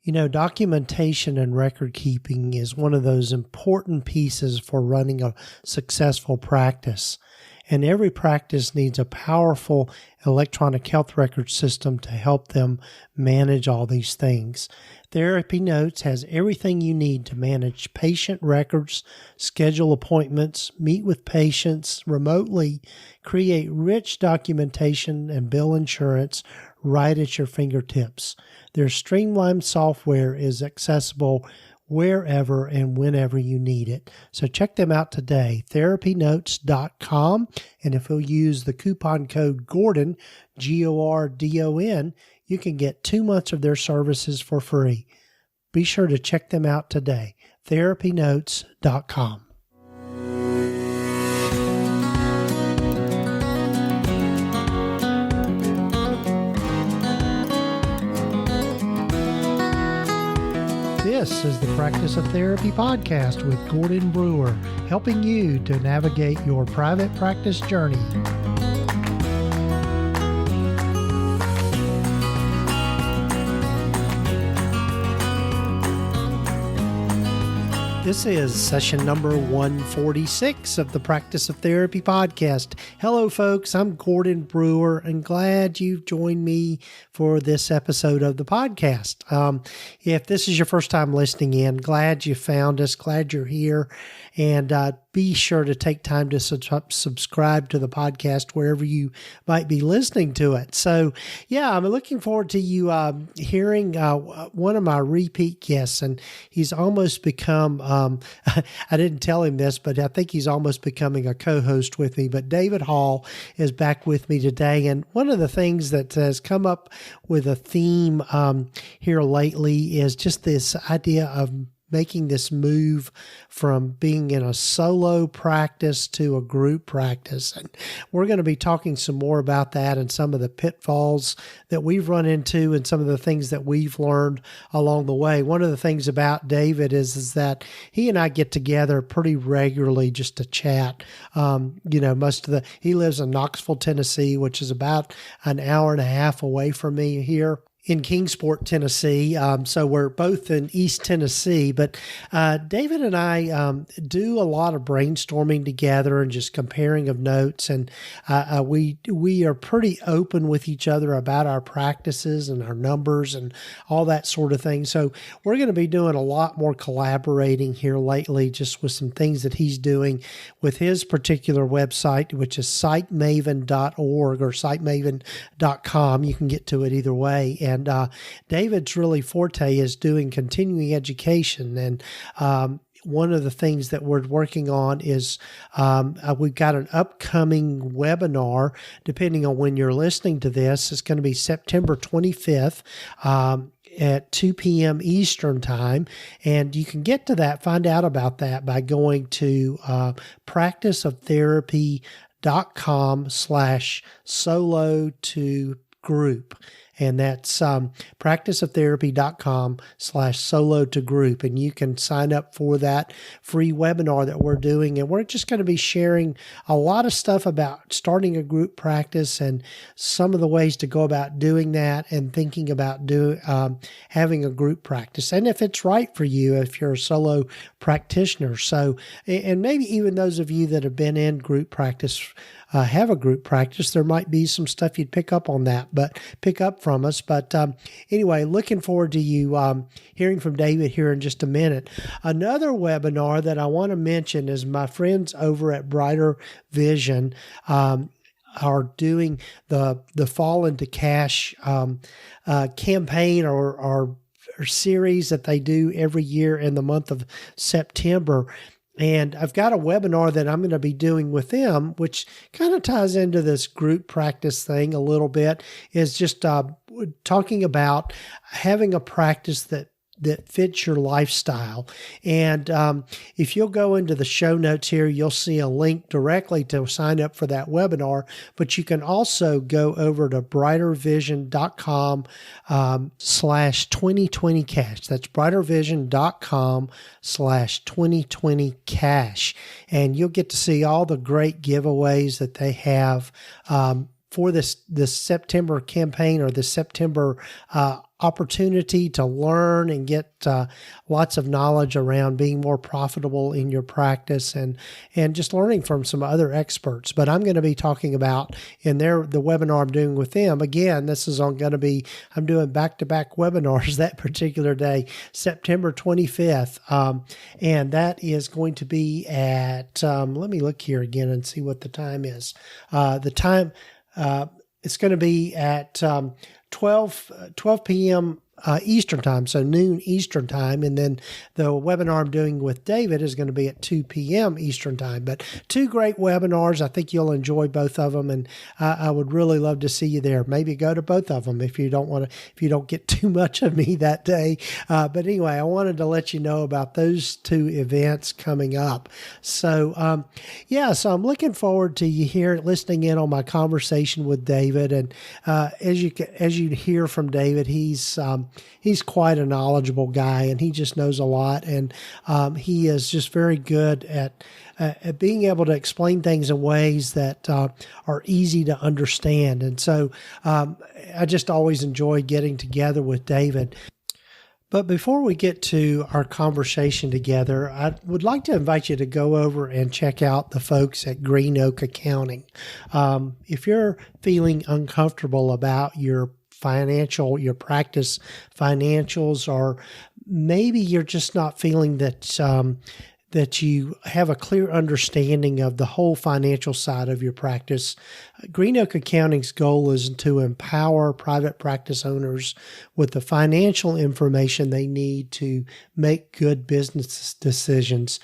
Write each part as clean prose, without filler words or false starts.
You know, documentation and record keeping is one of those important pieces for running a successful practice. And every practice needs a powerful electronic health record system to help them manage all these things. TherapyNotes has everything you need to manage patient records, schedule appointments, meet with patients remotely, create rich documentation, and bill insurance right at your fingertips. Their streamlined software is accessible wherever and whenever you need it. So check them out today, TherapyNotes.com. And if you'll use the coupon code Gordon, Gordon, you can get 2 months of their services for free. Be sure to check them out today, TherapyNotes.com. This is the Practice of Therapy podcast with Gordon Brewer, helping you to navigate your private practice journey. This is session number 146 of the Practice of Therapy podcast. Hello, folks. I'm Gordon Brewer, and glad you've joined me for this episode of the podcast. If this is your first time listening in, glad you found us, glad you're here, and be sure to take time to subscribe to the podcast wherever you might be listening to it. So, yeah, I'm looking forward to you hearing one of my repeat guests, and he's almost become, I didn't tell him this, but I think he's almost becoming a co-host with me. But David Hall is back with me today, and one of the things that has come up with a theme here lately is just this idea of making this move from being in a solo practice to a group practice. And we're going to be talking some more about that and some of the pitfalls that we've run into and some of the things that we've learned along the way. One of the things about David is that he and I get together pretty regularly just to chat. He lives in Knoxville, Tennessee, which is about an hour and a half away from me here in Kingsport, Tennessee. So we're both in East Tennessee, but David and I do a lot of brainstorming together and just comparing of notes. And we are pretty open with each other about our practices and our numbers and all that sort of thing. So we're going to be doing a lot more collaborating here lately, just with some things that he's doing with his particular website, which is sitemaven.org or sitemaven.com. You can get to it either way. And David's really forte is doing continuing education. And one of the things that we're working on is we've got an upcoming webinar, depending on when you're listening to this. It's going to be September 25th. At 2 p.m. Eastern time. And you can get to that, find out about that by going to practiceoftherapy.com/solo-to-group. And that's practiceoftherapy.com/solo-to-group. And you can sign up for that free webinar that we're doing. And we're just going to be sharing a lot of stuff about starting a group practice and some of the ways to go about doing that and thinking about having a group practice. And if it's right for you, if you're a solo practitioner. So, and maybe even those of you that have been in group practice have a group practice, there might be some stuff you'd pick up from us. But anyway, looking forward to you hearing from David here in just a minute. Another webinar that I want to mention is my friends over at Brighter Vision are doing the Fall into Cash campaign or series that they do every year in the month of September. And I've got a webinar that I'm going to be doing with them, which kind of ties into this group practice thing a little bit, is just talking about having a practice that fits your lifestyle. And if you'll go into the show notes here, you'll see a link directly to sign up for that webinar. But you can also go over to brightervision.com /2020cash. That's brightervision.com /2020cash. And you'll get to see all the great giveaways that they have for this September campaign or the September opportunity to learn and get lots of knowledge around being more profitable in your practice and just learning from some other experts. But I'm going to be talking about in the webinar I'm doing with them. Again, this is I'm doing back-to-back webinars that particular day, September 25th. And that is going to be at, let me look here again and see what the time is. The time, it's going to be at 12 p.m. Eastern time, so noon Eastern time. And then the webinar I'm doing with David is going to be at 2 p.m. Eastern time. But two great webinars. I think you'll enjoy both of them. And I would really love to see you there. Maybe go to both of them if you don't get too much of me that day. But anyway, I wanted to let you know about those two events coming up. So, so I'm looking forward to you listening in on my conversation with David. And as you hear from David, he's quite a knowledgeable guy, and he just knows a lot. And he is just very good at being able to explain things in ways that are easy to understand. And so I just always enjoy getting together with David. But before we get to our conversation together, I would like to invite you to go over and check out the folks at Green Oak Accounting. If you're feeling uncomfortable about your practice financials, or maybe you're just not feeling that you have a clear understanding of the whole financial side of your practice, Green Oak Accounting's goal is to empower private practice owners with the financial information they need to make good business decisions.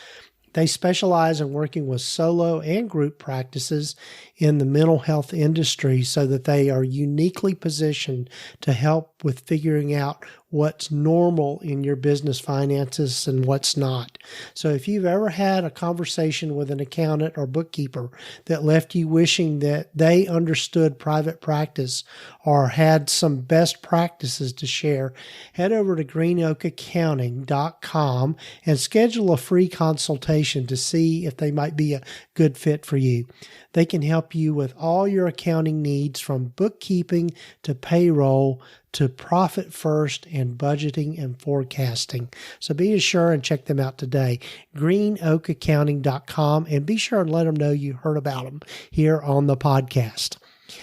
They specialize in working with solo and group practices in the mental health industry so that they are uniquely positioned to help with figuring out what's normal in your business finances and what's not. So if you've ever had a conversation with an accountant or bookkeeper that left you wishing that they understood private practice or had some best practices to share, head over to greenoakaccounting.com and schedule a free consultation to see if they might be a good fit for you. They can help you with all your accounting needs, from bookkeeping to payroll to profit first and budgeting and forecasting. So be sure and check them out today, greenoakaccounting.com, and be sure and let them know you heard about them here on the podcast.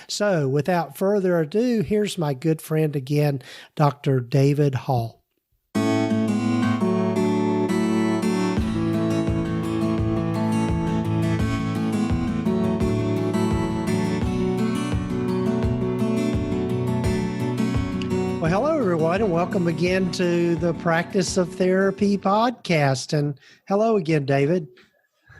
So without further ado, here's my good friend again, Dr. David Hall. Well, hello, everyone, and welcome again to the Practice of Therapy podcast. And hello again, David.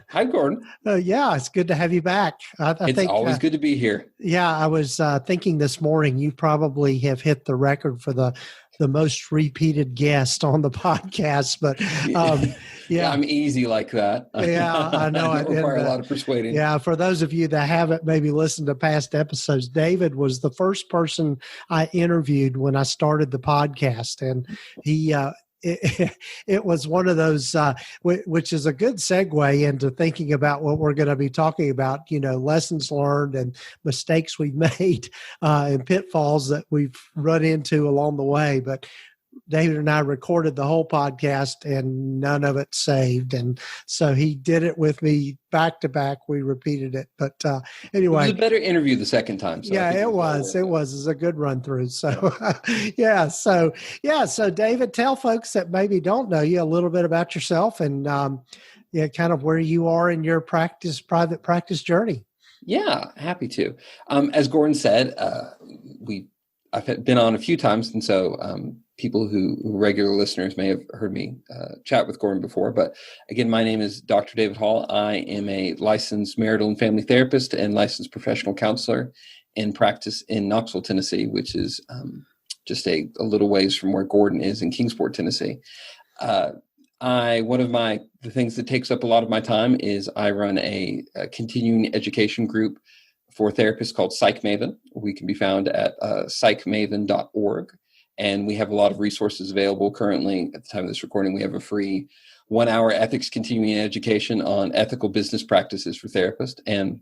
Hi, Gordon. Yeah, it's good to have you back. It's always good to be here. Yeah, I was thinking this morning, you probably have hit the record for the most repeated guest on the podcast, but yeah, I'm easy like that. Yeah, I know. I don't require a lot of persuading. Yeah, for those of you that haven't maybe listened to past episodes, David was the first person I interviewed when I started the podcast, and he it was one of those, which is a good segue into thinking about what we're going to be talking about, lessons learned and mistakes we've made and pitfalls that we've run into along the way. But David and I recorded the whole podcast and none of it saved. And so he did it with me back to back. We repeated it. But anyway. It was a better interview the second time. So yeah, it was. It was a good run through. So, So David, tell folks that maybe don't know you a little bit about yourself and kind of where you are in your private practice journey. Yeah, happy to. As Gordon said, I've been on a few times, and so people who regular listeners may have heard me chat with Gordon before. But again, my name is Dr. David Hall. I am a licensed marital and family therapist and licensed professional counselor in practice in Knoxville, Tennessee, which is just a little ways from where Gordon is in Kingsport, Tennessee. One of the things that takes up a lot of my time is I run a continuing education group for therapists called Psych Maven. We can be found at psychmaven.org. And we have a lot of resources available currently. At the time of this recording, we have a free 1-hour ethics continuing education on ethical business practices for therapists. And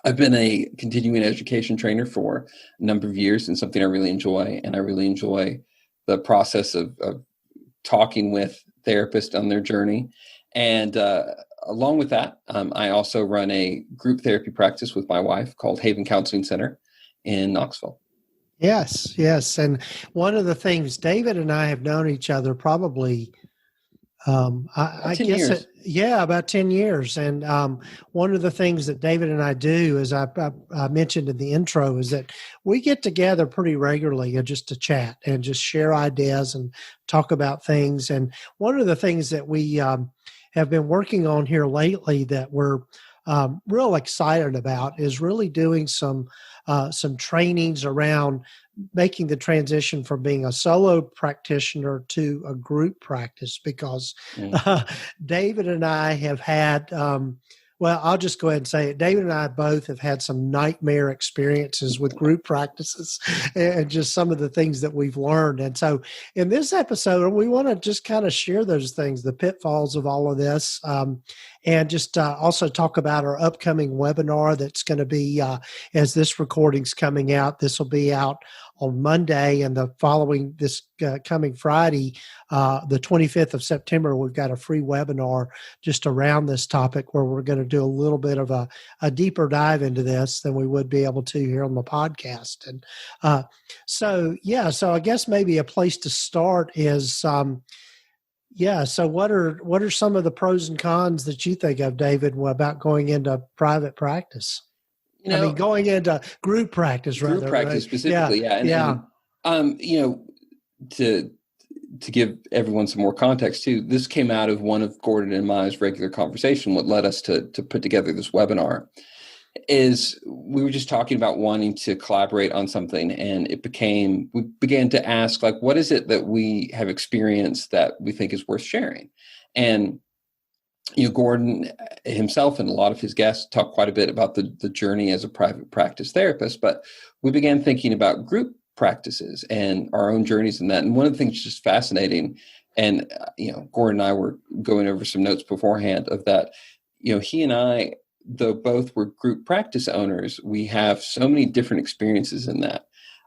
I've been a continuing education trainer for a number of years, and something I really enjoy. And I really enjoy the process of talking with therapists on their journey. And along with that, I also run a group therapy practice with my wife called Haven Counseling Center in Knoxville. Yes, yes. And one of the things, David and I have known each other probably, I 10 guess, years. about 10 years. And one of the things that David and I do, as I mentioned in the intro, is that we get together pretty regularly just to chat and just share ideas and talk about things. And one of the things that we have been working on here lately that we're real excited about is really doing some trainings around making the transition from being a solo practitioner to a group practice, because David and I have had, I'll just go ahead and say it. David and I both have had some nightmare experiences with group practices and just some of the things that we've learned. And so in this episode, we want to just kind of share those things, the pitfalls of all of this, and just also talk about our upcoming webinar that's going to be, as this recording's coming out, this will be out on Monday, and this coming Friday, the 25th of September, we've got a free webinar just around this topic where we're going to do a little bit of a deeper dive into this than we would be able to here on the podcast. And so I guess maybe a place to start is, so what are some of the pros and cons that you think of, David, about going into private practice? Going into group practice, group practice, right? Specifically, And to give everyone some more context too, this came out of one of Gordon and my regular conversation. What led us to put together this webinar is we were just talking about wanting to collaborate on something, and we began to ask, like, what is it that we have experienced that we think is worth sharing? And Gordon himself and a lot of his guests talk quite a bit about the journey as a private practice therapist, but we began thinking about group practices and our own journeys in that. And one of the things just fascinating, and Gordon and I were going over some notes beforehand of that, he and I, though both were group practice owners, we have so many different experiences in that,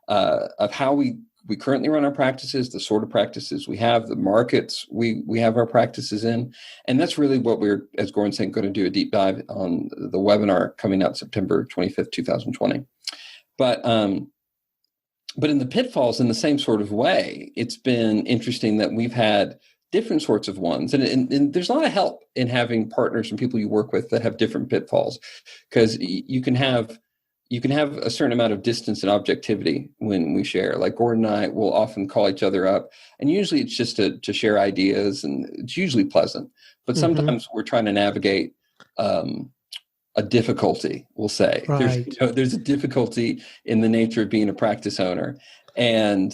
of how we currently run our practices, the sort of practices we have, the markets we have our practices in. And that's really what we're, as Gordon said, going to do a deep dive on the webinar coming out September 25th, 2020. But in the pitfalls, in the same sort of way, it's been interesting that we've had different sorts of ones. And there's a lot of help in having partners and people you work with that have different pitfalls, because you can have a certain amount of distance and objectivity when we share. Like Gordon and I will often call each other up, and usually it's just to share ideas, and it's usually pleasant. But sometimes we're trying to navigate a difficulty, we'll say. Right. There's a difficulty in the nature of being a practice owner. And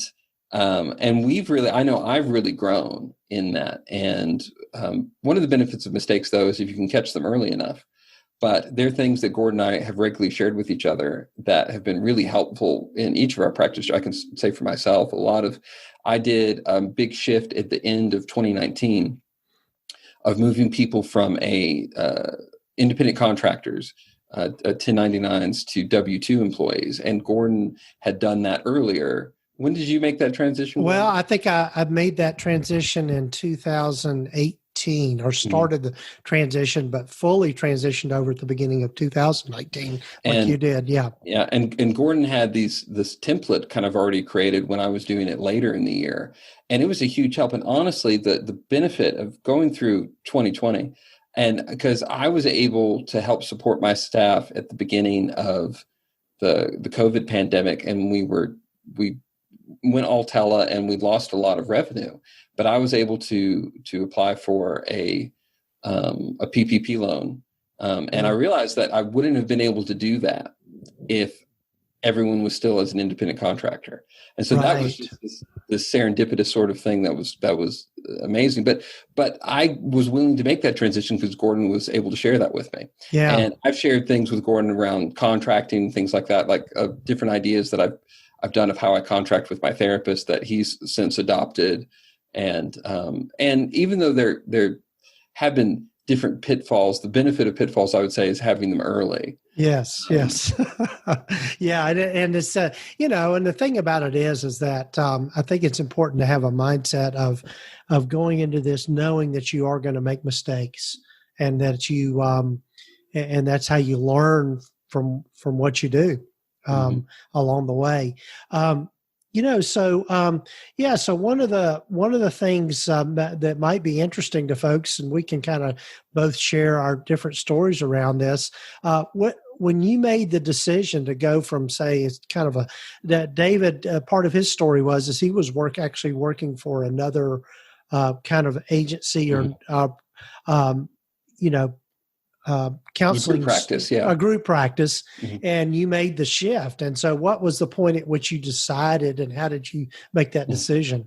I've really grown in that. And one of the benefits of mistakes, though, is if you can catch them early enough. But there are things that Gordon and I have regularly shared with each other that have been really helpful in each of our practices. I can say for myself, I did a big shift at the end of 2019 of moving people from independent contractors, 1099s, to W-2 employees. And Gordon had done that earlier. When did you make that transition? Well, I think I made that transition in 2018, or started the transition, but fully transitioned over at the beginning of 2018, you did. Yeah. Yeah. And Gordon had this template kind of already created when I was doing it later in the year. And it was a huge help. And honestly, the benefit of going through 2020, and because I was able to help support my staff at the beginning of the COVID pandemic, and we went all tele, and we lost a lot of revenue, but I was able to apply for a PPP loan. And I realized that I wouldn't have been able to do that if everyone was still as an independent contractor. And so that was just this serendipitous sort of thing that was amazing. But I was willing to make that transition because Gordon was able to share that with me. Yeah. And I've shared things with Gordon around contracting, things like that, like different ideas that I've done of how I contract with my therapist that he's since adopted. And even though there have been different pitfalls. The benefit of pitfalls, I would say, is having them early. Yes. Yeah. And it's, and the thing about it is that I think it's important to have a mindset of going into this knowing that you are going to make mistakes, and that you, and that's how you learn from what you do along the way. So one of the things that might be interesting to folks, and we can kind of both share our different stories around this. When you made the decision to go from, say, it's kind of that David, part of his story is he was actually working for another kind of agency or counseling group practice, a group practice, and you made the shift. And so what was the point at which you decided, and how did you make that decision?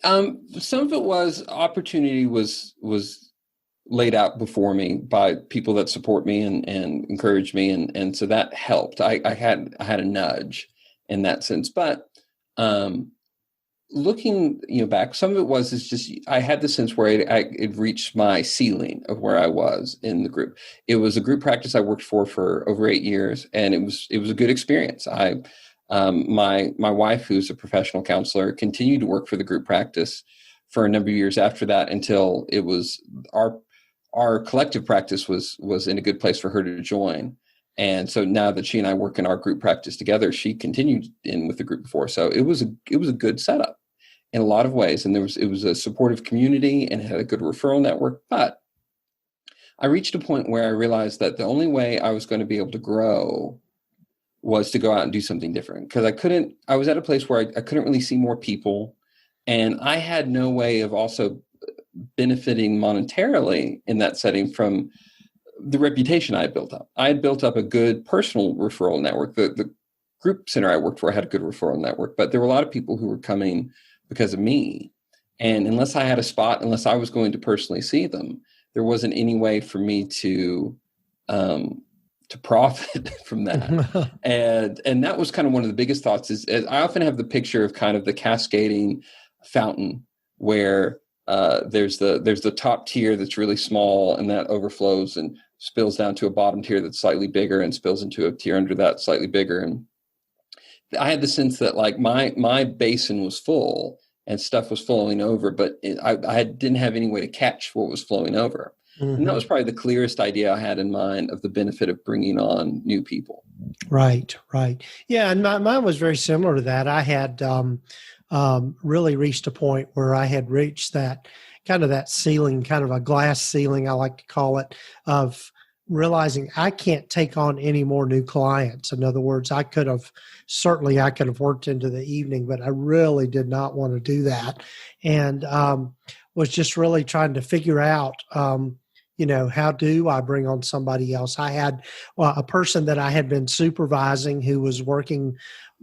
Some of it was opportunity was laid out before me by people that support me and encourage me. And so that helped. I had a nudge in that sense, but, looking, back, some of it was just I had the sense where it reached my ceiling of where I was in the group. It was a group practice I worked for over 8 years, and it was a good experience. My wife, who's a professional counselor, continued to work for the group practice for a number of years after that, until it was our collective practice was in a good place for her to join. And so now that she and I work in our group practice together, she continued in with the group before. So it was a good setup in a lot of ways. And it was a supportive community, and it had a good referral network. But I reached a point where I realized that the only way I was going to be able to grow was to go out and do something different. Because I was at a place where I couldn't really see more people, and I had no way of also benefiting monetarily in that setting from the reputation I had built up. I had built up a good personal referral network. The group center I worked for had a good referral network, but there were a lot of people who were coming because of me. And unless I had a spot, unless I was going to personally see them, there wasn't any way for me to profit from that. and that was kind of one of the biggest thoughts is I often have the picture of kind of the cascading fountain where there's the top tier that's really small, and that overflows and spills down to a bottom tier that's slightly bigger, and spills into a tier under that slightly bigger. And I had the sense that like my basin was full and stuff was flowing over, but I didn't have any way to catch what was flowing over. And that was probably the clearest idea I had in mind of the benefit of bringing on new people. Right. Yeah. And mine was very similar to that. I had really reached a point where I had reached that ceiling, kind of a glass ceiling, I like to call it, of realizing I can't take on any more new clients. In other words, I could have worked into the evening, but I really did not want to do that. And was just really trying to figure out, how do I bring on somebody else? I had a person that I had been supervising who was working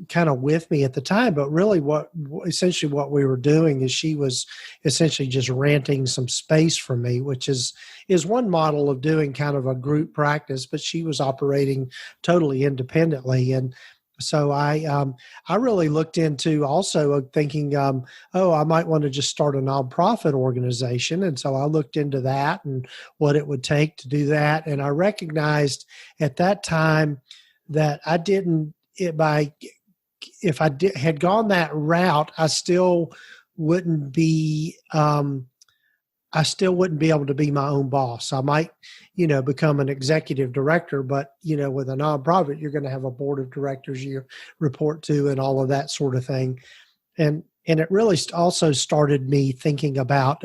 kind of with me at the time, but really essentially what we were doing is she was essentially just renting some space from me, which is one model of doing kind of a group practice, but she was operating totally independently. And so I really looked into also thinking, I might want to just start a nonprofit organization. And so I looked into that and what it would take to do that. And I recognized at that time that if I had gone that route, I still wouldn't be able to be my own boss. I might, become an executive director, but, with a nonprofit, you're going to have a board of directors you report to and all of that sort of thing. And it really also started me thinking about,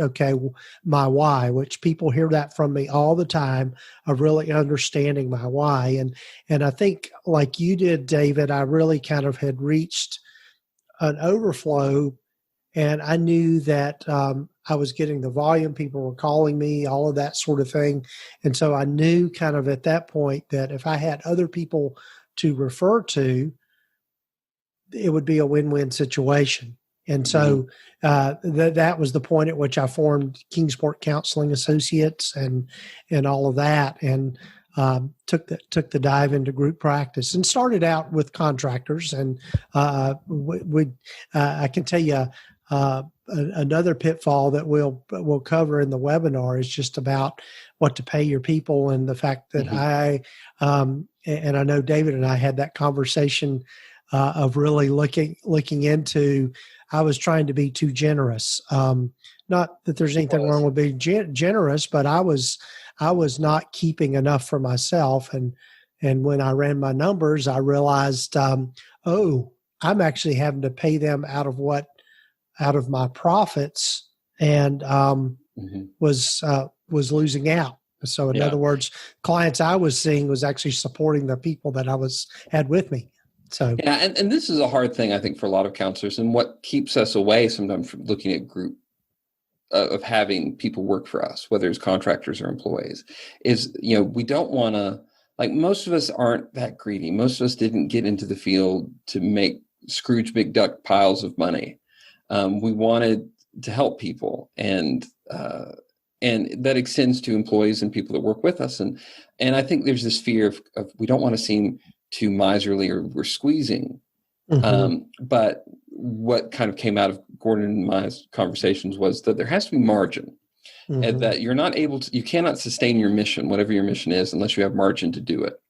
my why, which people hear that from me all the time, of really understanding my why. And I think like you did, David, I really kind of had reached an overflow, and I knew that I was getting the volume, people were calling me, all of that sort of thing. And so I knew kind of at that point that if I had other people to refer to, it would be a win-win situation. And so that was the point at which I formed Kingsport Counseling Associates and all of that, and took the dive into group practice and started out with contractors. And I can tell you, another pitfall that we'll cover in the webinar is just about what to pay your people, and the fact that and I know David and I had that conversation of really looking into. I was trying to be too generous. Not that there's anything wrong with being generous, but I was not keeping enough for myself, and when I ran my numbers, I realized, I'm actually having to pay them out of my profits, and was losing out. So in other words, clients I was seeing was actually supporting the people that I had with me. So and this is a hard thing, I think, for a lot of counselors, and what keeps us away sometimes from looking at group of having people work for us, whether it's contractors or employees, is, we don't want to, like, most of us aren't that greedy. Most of us didn't get into the field to make Scrooge McDuck piles of money. We wanted to help people, and that extends to employees and people that work with us. And I think there's this fear of we don't want to seem too miserly or we're squeezing. But what kind of came out of Gordon and my conversations was that there has to be margin, and that you're not able to, you cannot sustain your mission, whatever your mission is, unless you have margin to do it.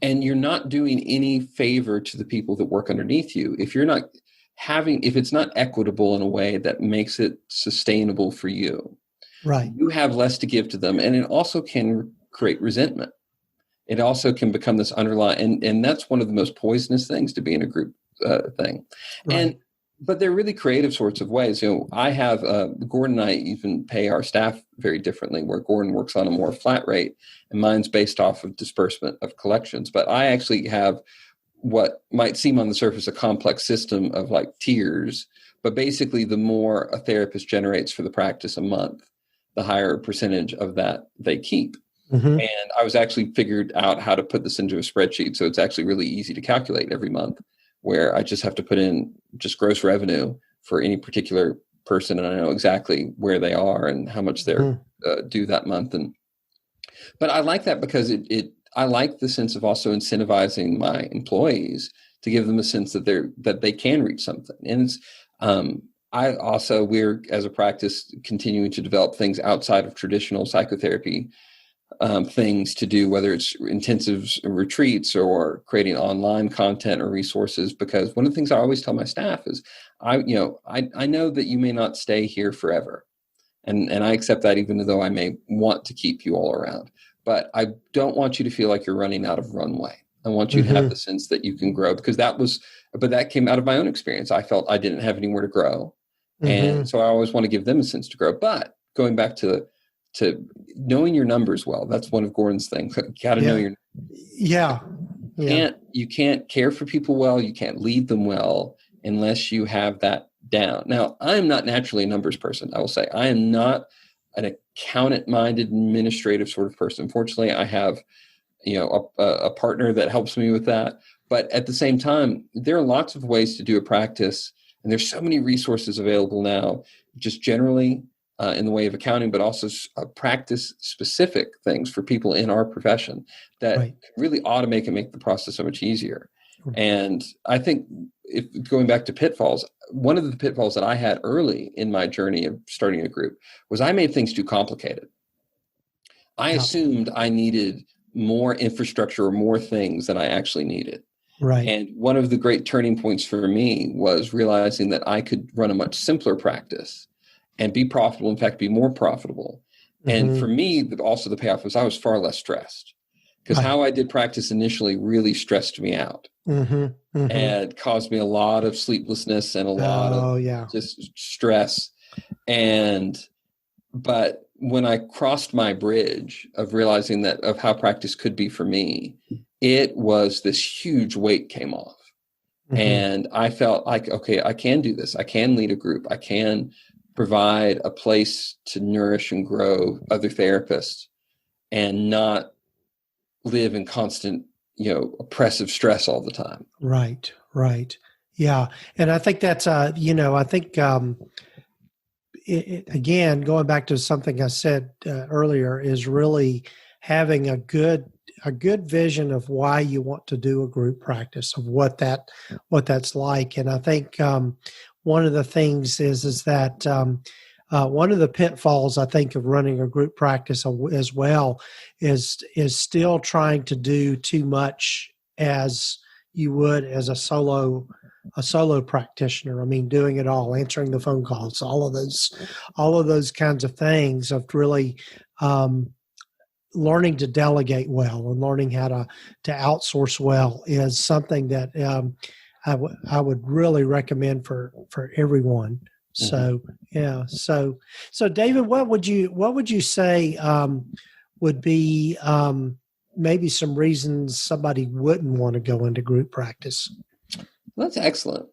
And you're not doing any favor to the people that work underneath you if it's not equitable in a way that makes it sustainable for you. Right. You have less to give to them, and it also can create resentment. It also can become this underlying, and that's one of the most poisonous things to be in a group thing. Right. But they're really creative sorts of ways. I have Gordon and I even pay our staff very differently, where Gordon works on a more flat rate, and mine's based off of disbursement of collections. But I actually have what might seem on the surface a complex system of like tiers, but basically the more a therapist generates for the practice a month, the higher percentage of that they keep. And I was actually figured out how to put this into a spreadsheet. So it's actually really easy to calculate every month, where I just have to put in just gross revenue for any particular person. And I know exactly where they are and how much they're due that month. But I like that because I like the sense of also incentivizing my employees to give them a sense that they can reach something. And we're, as a practice, continuing to develop things outside of traditional psychotherapy things to do, whether it's intensive retreats or creating online content or resources. Because one of the things I always tell my staff is, I know that you may not stay here forever, and I accept that, even though I may want to keep you all around. But I don't want you to feel like you're running out of runway. I want you to have the sense that you can grow, because that came out of my own experience. I felt I didn't have anywhere to grow, and so I always want to give them a sense to grow. But going back to knowing your numbers well. That's one of Gordon's things. You got to know your numbers. You can't care for people well. You can't lead them well unless you have that down. Now, I am not naturally a numbers person. I will say I am not an accountant-minded, administrative sort of person. Fortunately, I have a partner that helps me with that. But at the same time, there are lots of ways to do a practice, and there's so many resources available now, just generally. In the way of accounting, but also practice-specific things for people in our profession that really automate and make the process so much easier. And I think, going back to pitfalls, one of the pitfalls that I had early in my journey of starting a group was I made things too complicated. I assumed I needed more infrastructure or more things than I actually needed. Right. And one of the great turning points for me was realizing that I could run a much simpler practice and be profitable, in fact, be more profitable. And for me, also the payoff was I was far less stressed, because how I did practice initially really stressed me out and caused me a lot of sleeplessness and a lot of just stress. But when I crossed my bridge of realizing of how practice could be for me, it was this huge weight came off. And I felt like, okay, I can do this. I can lead a group. I can provide a place to nourish and grow other therapists and not live in constant, oppressive stress all the time. Right. Yeah. And I think that's, again, going back to something I said earlier, is really having a good vision of why you want to do a group practice, of what that's like. And I think one of the things is that one of the pitfalls, I think, of running a group practice as well is still trying to do too much as you would as a solo practitioner. I mean, doing it all, answering the phone calls, all of those kinds of things of really learning to delegate well and learning how to outsource well is something that I would really recommend for everyone. So yeah, so David, what would you say would be maybe some reasons somebody wouldn't want to go into group practice? That's excellent.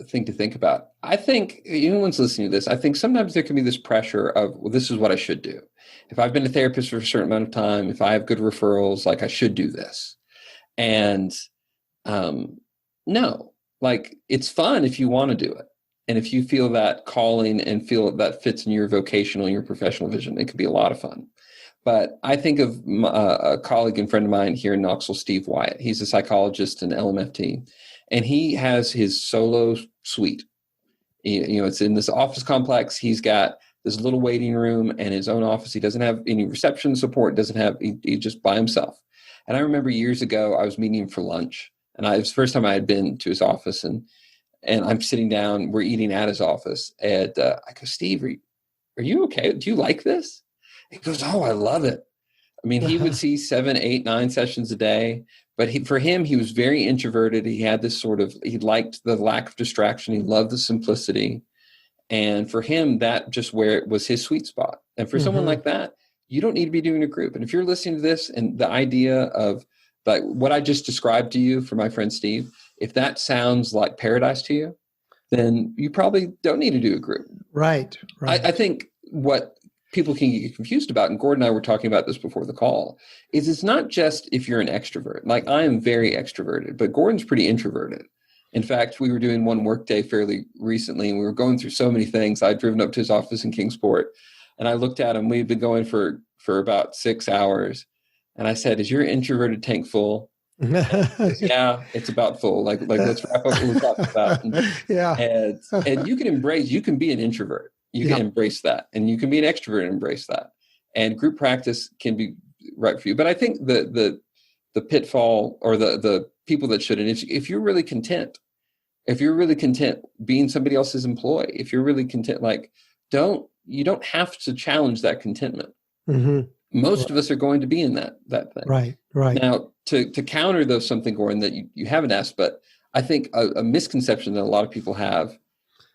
Thing to think about. I think anyone's listening to this, I think sometimes there can be this pressure of, well, this is what I should do. If I've been a therapist for a certain amount of time, if I have good referrals, like I should do this. And no, like it's fun if you want to do it. And if you feel that calling and feel that fits in your vocational and your professional vision, it could be a lot of fun. But I think of a colleague and friend of mine here in Knoxville, Steve Wyatt. He's a psychologist and LMFT, and he has his solo suite. It's in this office complex. He's got this little waiting room and his own office. He doesn't have any reception support. He's just by himself. And I remember years ago, I was meeting him for lunch, and it was the first time I had been to his office, and I'm sitting down. We're eating at his office, and I go, Steve, are you okay? Do you like this? He goes, oh, I love it. I mean, he would see 7, 8, 9 sessions a day, but for him, he was very introverted. He had this he liked the lack of distraction. He loved the simplicity. And for him, that just where it was his sweet spot. And for someone like that, you don't need to be doing a group. And if you're listening to this and the idea of like what I just described to you for my friend Steve, if that sounds like paradise to you, then you probably don't need to do a group. Right. I think what people can get confused about, and Gordon and I were talking about this before the call, is it's not just if you're an extrovert. Like I am very extroverted, but Gordon's pretty introverted. In fact, we were doing one work day fairly recently, and we were going through so many things. I'd driven up to his office in Kingsport, and I looked at him. We'd been going for about 6 hours. And I said, is your introverted tank full? Says, yeah, it's about full. Like let's wrap up what we're talking about. And you can be an introvert. You can embrace that. And you can be an extrovert and embrace that. And group practice can be right for you. But I think the pitfall, or the people that shouldn't, if you're really content, being somebody else's employee, if you're really content, you don't have to challenge that contentment. Most of us are going to be in that thing. Right. Now, to counter though something, Gordon, that you haven't asked, but I think a misconception that a lot of people have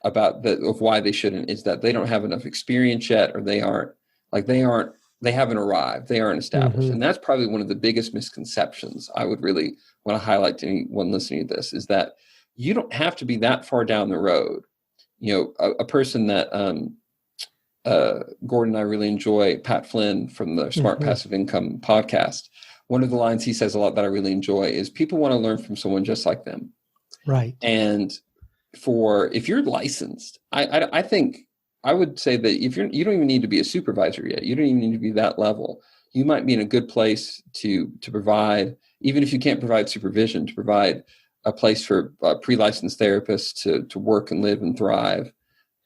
about of why they shouldn't is that they don't have enough experience yet, or they haven't arrived, they aren't established. And that's probably one of the biggest misconceptions I would really want to highlight to anyone listening to this, is that you don't have to be that far down the road. A person that Gordon and I really enjoy, Pat Flynn from the Smart Passive Income podcast. One of the lines he says a lot that I really enjoy is people want to learn from someone just like them. Right. And if you're licensed, I think I would say that you don't even need to be a supervisor yet. You don't even need to be that level. You might be in a good place to provide, even if you can't provide supervision, to provide a place for pre-licensed therapists to work and live and thrive.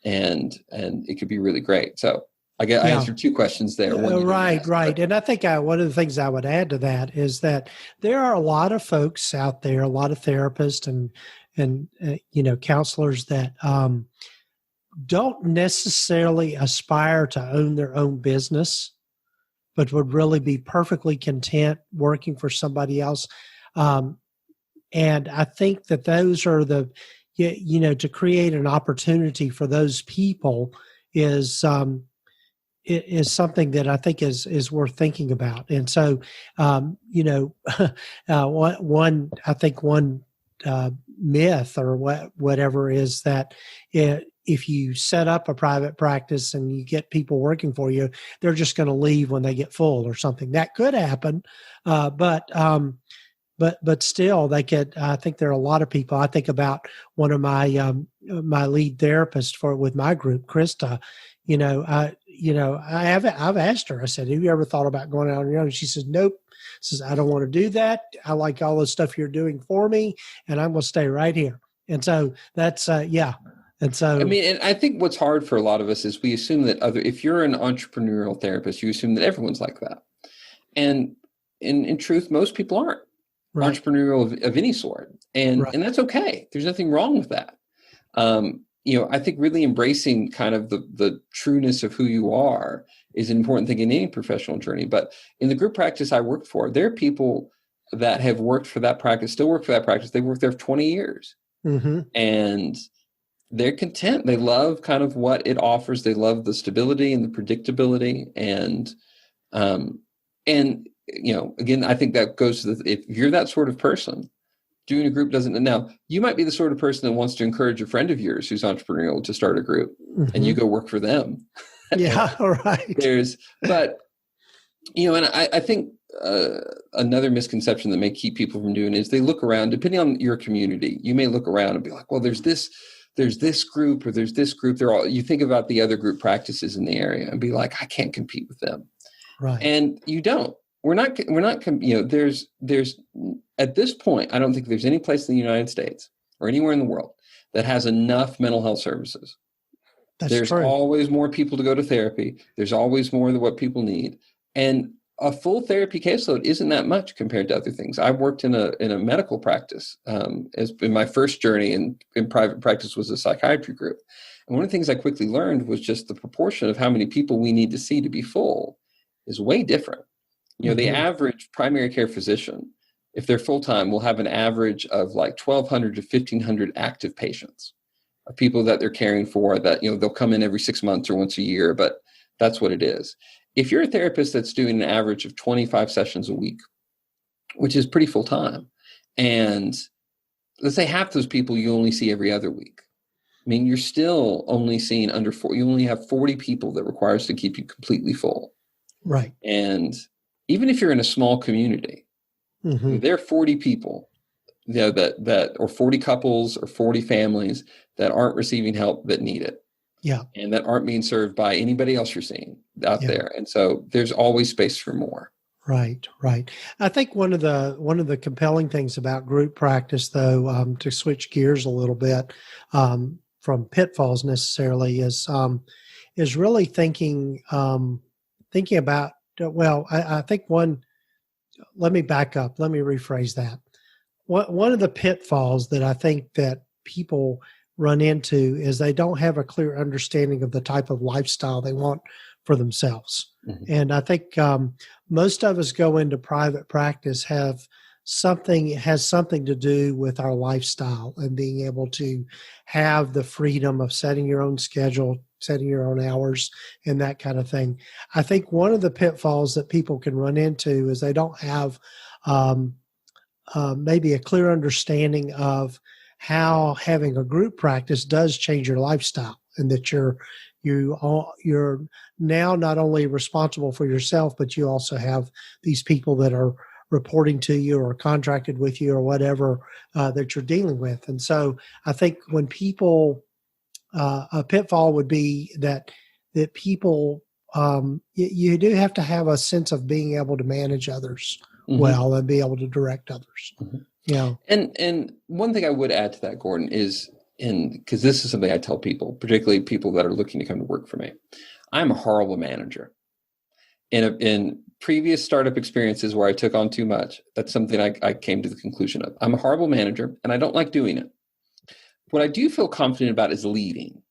And it could be really great. So I answered 2 questions there. Right. And I think one of the things I would add to that is that there are a lot of folks out there, a lot of therapists and counselors that don't necessarily aspire to own their own business, but would really be perfectly content working for somebody else. And I think that those are to create an opportunity for those people is something that I think is worth thinking about. And so, one myth or whatever is that if you set up a private practice and you get people working for you, they're just going to leave when they get full or something. That could happen, but still, they could. I think there are a lot of people. I think about one of my my lead therapists with my group, Krista. I've asked her. I said, "Have you ever thought about going out on your own?" She says, "Nope." Says, "I don't want to do that. I like all the stuff you're doing for me, and I'm going to stay right here." And so that's, yeah. And so, I mean, and I think what's hard for a lot of us is we assume that if you're an entrepreneurial therapist, you assume that everyone's like that. And in truth, most people aren't right, entrepreneurial of any sort. And that's okay. There's nothing wrong with that. I think really embracing kind of the trueness of who you are is an important thing in any professional journey. But in the group practice I worked for, there are people that have worked for that practice, still work for that practice. They worked there for 20 years. Mm-hmm. And they're content. They love kind of what it offers. They love the stability and the predictability. And again, I think that goes to if you're that sort of person, doing a group doesn't. Now, you might be the sort of person that wants to encourage a friend of yours who's entrepreneurial to start a group, and you go work for them. Yeah, all right. And I think another misconception that may keep people from doing it is they look around, depending on your community, you may look around and be like, well, there's this group or there's this group. You think about the other group practices in the area and be like, I can't compete with them. Right. And you don't. We're not, there's at this point, I don't think there's any place in the United States or anywhere in the world that has enough mental health services. There's true. Always more people to go to therapy. There's always more than what people need. And a full therapy caseload isn't that much compared to other things. I worked in a medical practice as in my first journey in private practice was a psychiatry group. And one of the things I quickly learned was just the proportion of how many people we need to see to be full is way different. The average primary care physician, if they're full-time, will have an average of like 1,200 to 1,500 active patients of people that they're caring for that, they'll come in every 6 months or once a year, but that's what it is. If you're a therapist that's doing an average of 25 sessions a week, which is pretty full-time, and let's say half those people you only see every other week, I mean, you're still only seeing you only have 40 people that requires to keep you completely full. Right. And even if you're in a small community, there are 40 people, that or 40 couples or 40 families that aren't receiving help that need it. Yeah. And that aren't being served by anybody else you're seeing out there. And so there's always space for more. Right. I think one of the compelling things about group practice, though, to switch gears a little bit from pitfalls necessarily, is really thinking about. Well, I think let me back up. Let me rephrase that. One of the pitfalls that I think that people run into is they don't have a clear understanding of the type of lifestyle they want for themselves. Mm-hmm. And I think most of us go into private practice has something to do with our lifestyle and being able to have the freedom of setting your own schedule, setting your own hours, and that kind of thing. I think one of the pitfalls that people can run into is they don't have maybe a clear understanding of how having a group practice does change your lifestyle, and that you're now not only responsible for yourself, but you also have these people that are reporting to you or contracted with you or whatever that you're dealing with. And so I think when people, a pitfall would be that people, you do have to have a sense of being able to manage others well and be able to direct others. And one thing I would add to that, Gordon, is because this is something I tell people, particularly people that are looking to come to work for me, I'm a horrible manager. In previous startup experiences where I took on too much, that's something I came to the conclusion of. I'm a horrible manager, and I don't like doing it. What I do feel confident about is leading.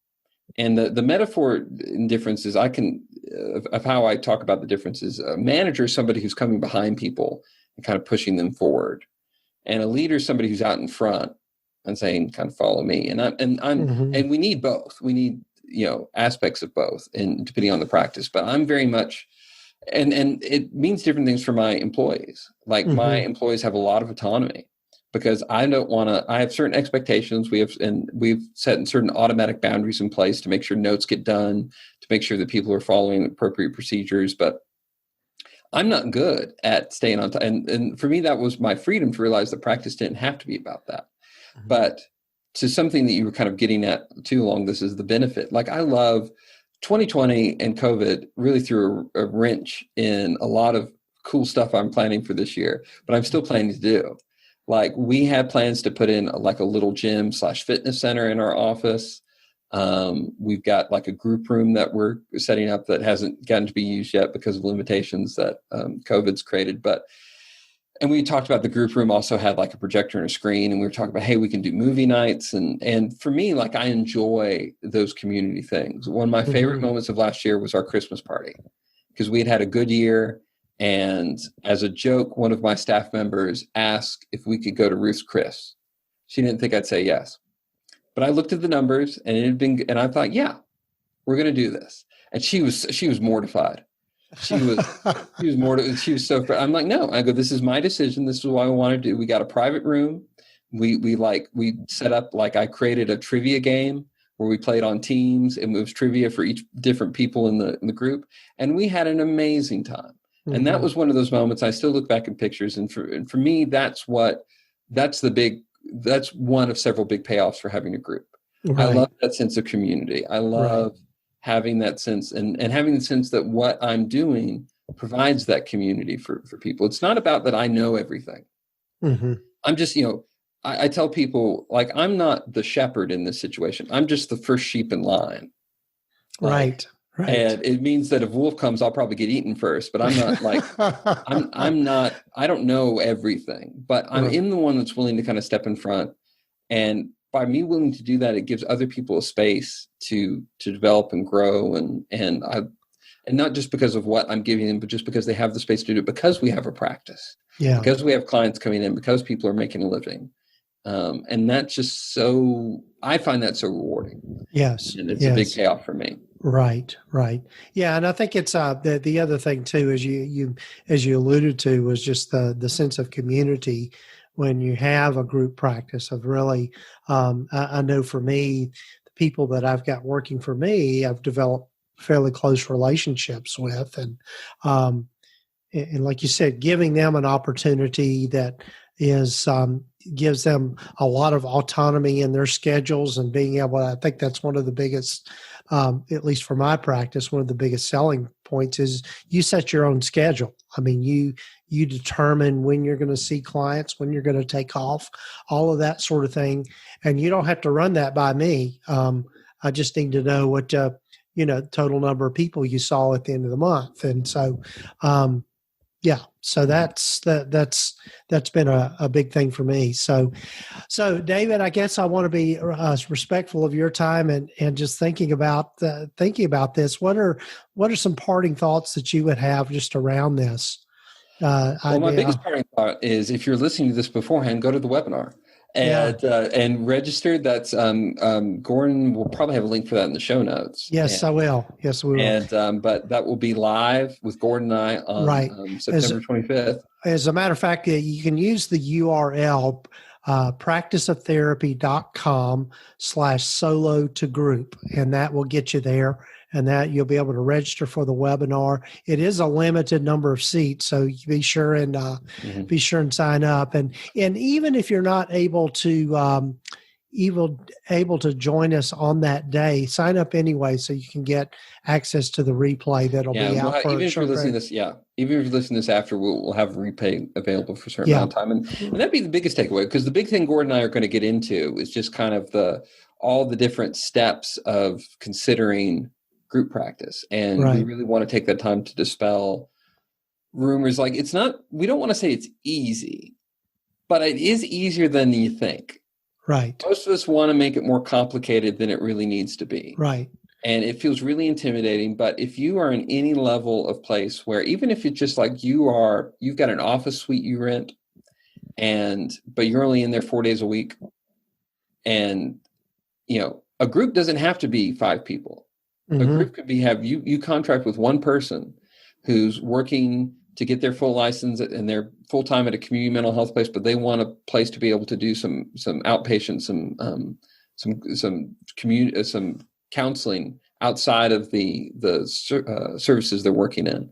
And the metaphor in difference is of how I talk about the differences. A manager is somebody who's coming behind people and kind of pushing them forward. And a leader is somebody who's out in front and saying, kind of follow me. And we need both. We need, aspects of both, and depending on the practice. But I'm very much, and it means different things for my employees. Like my employees have a lot of autonomy because I have certain expectations. We've set certain automatic boundaries in place to make sure notes get done, to make sure that people are following appropriate procedures. But I'm not good at staying on time. And for me, that was my freedom to realize that practice didn't have to be about that. But to something that you were kind of getting at too long, this is the benefit. Like I love 2020 and COVID really threw a wrench in a lot of cool stuff I'm planning for this year, but I'm still planning to do. Like we had plans to put in like a little gym / fitness center in our office. We've got like a group room that we're setting up that hasn't gotten to be used yet because of limitations that COVID's created. And we talked about the group room also had like a projector and a screen, and we were talking about, hey, we can do movie nights. And for me, like I enjoy those community things. One of my favorite moments of last year was our Christmas party, because we had a good year. And as a joke, one of my staff members asked if we could go to Ruth's Chris. She didn't think I'd say yes. But I looked at the numbers and I thought, yeah, we're going to do this. And she was mortified. She was mortified. She was so, I'm like, no, I go, this is my decision. This is what I want to do. We got a private room. We set up, like I created a trivia game where we played on teams. It moves trivia for each different people in the group. And we had an amazing time. And that was one of those moments. I still look back in pictures. And for me, that's one of several big payoffs for having a group. Right. I love that sense of community. I love having that sense and having the sense that what I'm doing provides that community for people. It's not about that I know everything. I'm just, I tell people, like, I'm not the shepherd in this situation. I'm just the first sheep in line. Right. And it means that if wolf comes, I'll probably get eaten first, but I'm not like, I don't know everything, but I'm in the one that's willing to kind of step in front. And by me willing to do that, it gives other people a space to develop and grow. And not just because of what I'm giving them, but just because they have the space to do it, because we have a practice, because we have clients coming in, because people are making a living. And that's just I find that so rewarding. Yes. And it's a big payoff for me. Right. Yeah. And I think it's the other thing too, as you alluded to, was just the sense of community when you have a group practice of really, I know for me, the people that I've got working for me, I've developed fairly close relationships with. And like you said, giving them an opportunity that gives them a lot of autonomy in their schedules and being able to, I think that's one of the biggest, at least for my practice, one of the biggest selling points is you set your own schedule. I mean, you determine when you're going to see clients, when you're going to take off, all of that sort of thing. And you don't have to run that by me. I just need to know what, total number of people you saw at the end of the month. And so, so that's been a big thing for me. So David, I guess I want to be respectful of your time and just thinking about this. What are some parting thoughts that you would have just around this? My biggest parting thought is, if you're listening to this beforehand, go to the webinar and register. That's Gordon will probably have a link for that in the show notes. Yes, I will. Yes, we will. And but that will be live with Gordon and I on September 25th. As a matter of fact, you can use the URL practiceoftherapy.com/solo to group, and that will get you there. And that you'll be able to register for the webinar. It is a limited number of seats, so be sure and sign up. And even if you're not able to join us on that day, sign up anyway so you can get access to the replay that'll be out for even if you're listening to this. Even if you're listening to this after, we'll have a replay available for a certain amount of time, and that'd be the biggest takeaway, because the big thing Gordon and I are going to get into is just kind of all the different steps of considering group practice. And we really want to take that time to dispel rumors. Like, we don't want to say it's easy, but it is easier than you think. Right. Most of us want to make it more complicated than it really needs to be. Right. And it feels really intimidating. But if you are in any level of place where, even if it's just like you've got an office suite you rent, but you're only in there 4 days a week, and a group doesn't have to be 5 people. A group could you contract with one person who's working to get their full license, and they're full time at a community mental health place, but they want a place to be able to do some outpatient, some counseling outside of the services they're working in,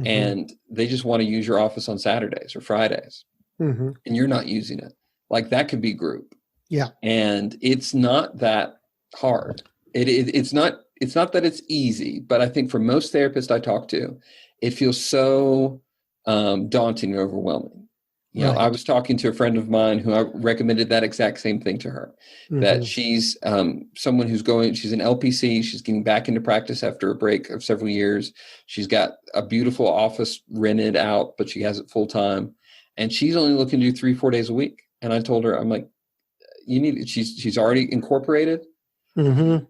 and they just want to use your office on Saturdays or Fridays, and you're not using it. Like, that could be group. Yeah, and it's not that hard. It's not that it's easy, but I think for most therapists I talk to, it feels so daunting and overwhelming. You know, I was talking to a friend of mine who I recommended that exact same thing to her, that she's someone she's an LPC. She's getting back into practice after a break of several years. She's got a beautiful office rented out, but she has it full time. And she's only looking to do 3-4 days a week. And I told her, I'm like, she's already incorporated. Like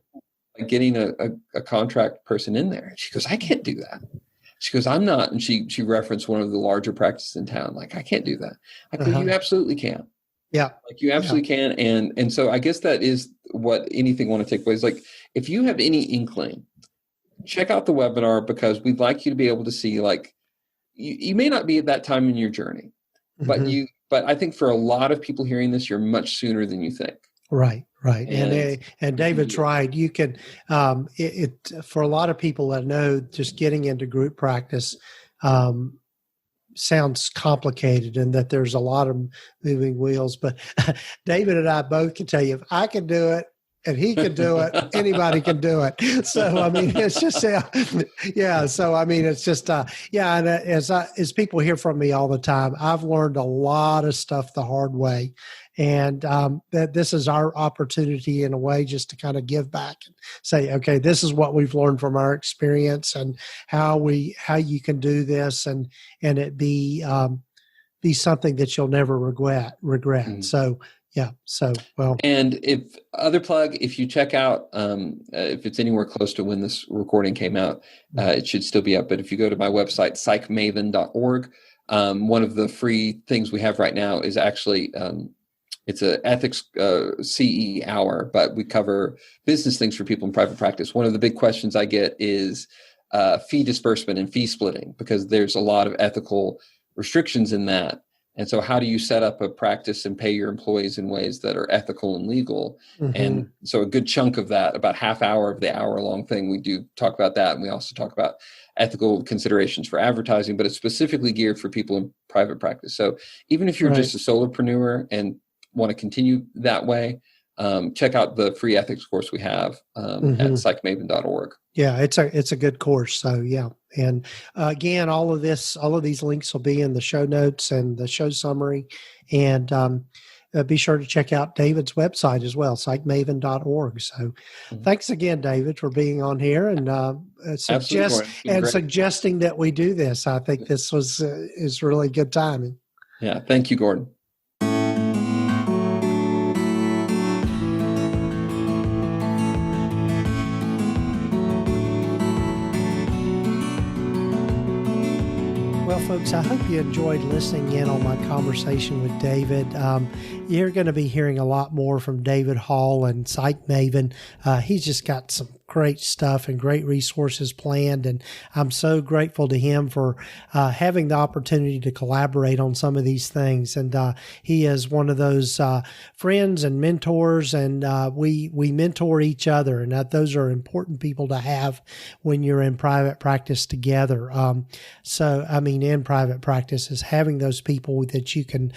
getting a contract person in there. She goes, I can't do that. She goes, I'm not. And she referenced one of the larger practices in town. Like, I can't do that. I go, you absolutely can. Yeah. Like you absolutely can. And so I guess that is what anything want to take away is like, if you have any inkling, check out the webinar, because we'd like you to be able to see, like, you may not be at that time in your journey, but I think for a lot of people hearing this, you're much sooner than you think. Right. And David's right. You can, for a lot of people that know, just getting into group practice sounds complicated and that there's a lot of moving wheels. But David and I both can tell you, if I can do it and he can do it, anybody can do it. So, I mean, it's just, yeah. So, I mean, it's just, and as people hear from me all the time, I've learned a lot of stuff the hard way. And that this is our opportunity in a way just to kind of give back and say, okay, this is what we've learned from our experience and how you can do this and it be something that you'll never regret. So, yeah. So, well. And if you check out, if it's anywhere close to when this recording came out, it should still be up. But if you go to my website, psychmaven.org, one of the free things we have right now is actually, it's an ethics CE hour, but we cover business things for people in private practice. One of the big questions I get is fee disbursement and fee splitting, because there's a lot of ethical restrictions in that. And so how do you set up a practice and pay your employees in ways that are ethical and legal? And so a good chunk of that, about half hour of the hour-long thing, we do talk about that. And we also talk about ethical considerations for advertising, but it's specifically geared for people in private practice. So even if you're just a solopreneur and want to continue that way, check out the free ethics course we have at psychmaven.org. Yeah, it's a good course. So yeah. And again, all of these links will be in the show notes and the show summary. And be sure to check out David's website as well, psychmaven.org. So thanks again, David, for being on here and suggesting that we do this. I think this is really good timing. Yeah. Thank you, Gordon. Folks, I hope you enjoyed listening in on my conversation with David. You're going to be hearing a lot more from David Hall and Psych Maven. He's just got some great stuff and great resources planned, and I'm so grateful to him for having the opportunity to collaborate on some of these things. And he is one of those friends and mentors, and we mentor each other, and those are important people to have when you're in private practice together. So, I mean, in private practice is having those people that you can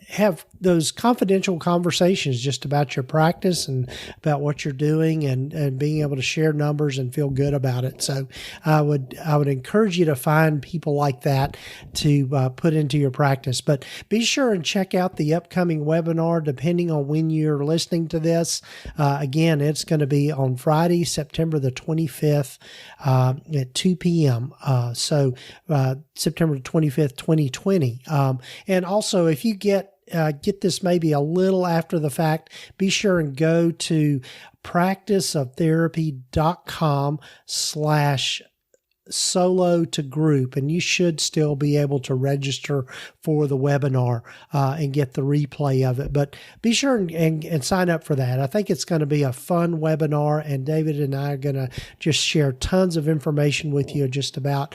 have those confidential conversations just about your practice and about what you're doing and being able to share numbers and feel good about it. So I would encourage you to find people like that to put into your practice. But be sure and check out the upcoming webinar, depending on when you're listening to this. Again, it's going to be on Friday, September the 25th at 2 p.m. So September 25th, 2020. And also, if you get this maybe a little after the fact, be sure and go to practiceoftherapy.com/solo to group, and you should still be able to register for the webinar and get the replay of it. But be sure and sign up for that. I think it's going to be a fun webinar, and David and I are going to just share tons of information with you just about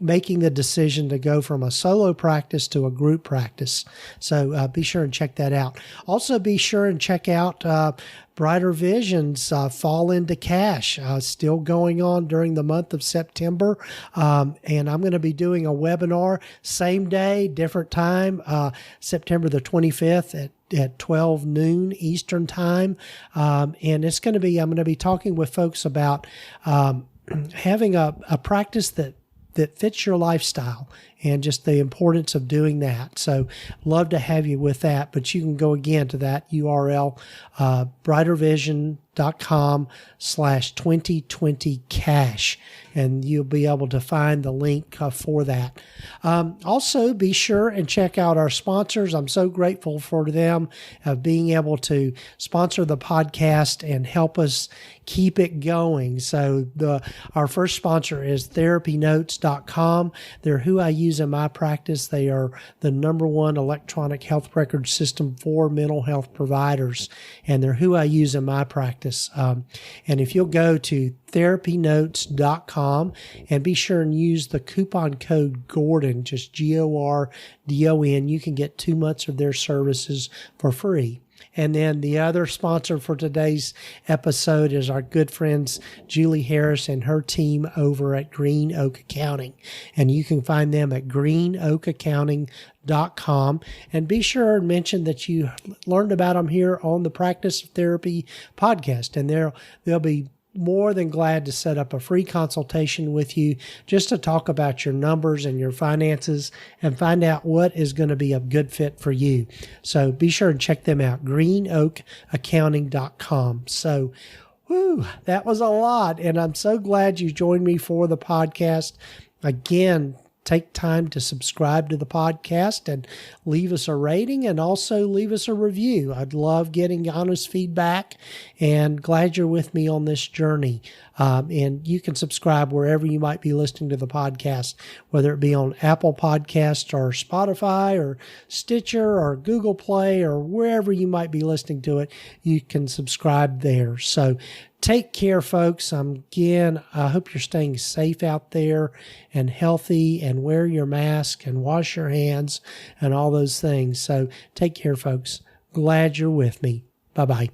making the decision to go from a solo practice to a group practice. So be sure and check that out. Also, be sure and check out Brighter Visions Fall into Cash, still going on during the month of September. And I'm going to be doing a webinar, same day, different time, September the 25th at 12 noon Eastern time. And I'm going to be talking with folks about having a practice that fits your lifestyle and just the importance of doing that. So love to have you with that, but you can go again to that URL, brightervision.com/2020cash, and you'll be able to find the link for that. Also, be sure and check out our sponsors. I'm so grateful for them being able to sponsor the podcast and help us keep it going. So our first sponsor is TherapyNotes.com. They're who I use in my practice. They are the #1 electronic health record system for mental health providers, and they're who I use in my practice. And if you'll go to TherapyNotes.com and be sure and use the coupon code Gordon, just GORDON, you can get 2 months of their services for free. And then the other sponsor for today's episode is our good friends Julie Harris and her team over at Green Oak Accounting. And you can find them at greenoakaccounting.com. And be sure and mention that you learned about them here on the Practice of Therapy podcast. And they'll be more than glad to set up a free consultation with you just to talk about your numbers and your finances and find out what is going to be a good fit for you. So be sure and check them out, greenoakaccounting.com. So, that was a lot, and I'm so glad you joined me for the podcast. Again, take time to subscribe to the podcast and leave us a rating and also leave us a review. I'd love getting honest feedback, and glad you're with me on this journey. And you can subscribe wherever you might be listening to the podcast, whether it be on Apple Podcasts or Spotify or Stitcher or Google Play or wherever you might be listening to it. You can subscribe there. So take care, folks. Again, I hope you're staying safe out there and healthy, and wear your mask and wash your hands and all those things. So take care, folks. Glad you're with me. Bye-bye.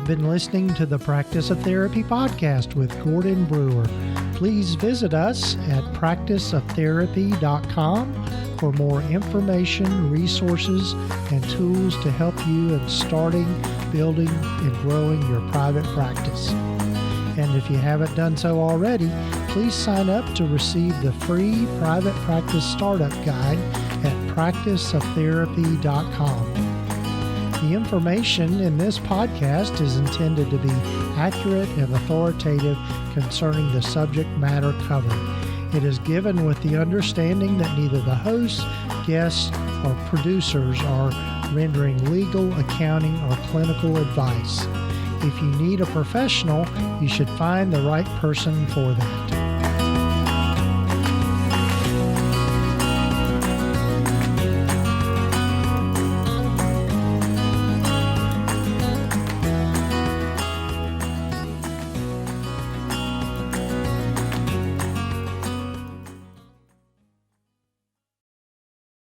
Been listening to the Practice of Therapy podcast with Gordon Brewer. Please visit us at practiceoftherapy.com for more information, resources, and tools to help you in starting, building, and growing your private practice. And if you haven't done so already, please sign up to receive the free private practice startup guide at practiceoftherapy.com. The information in this podcast is intended to be accurate and authoritative concerning the subject matter covered. It is given with the understanding that neither the hosts, guests, or producers are rendering legal, accounting, or clinical advice. If you need a professional, you should find the right person for that.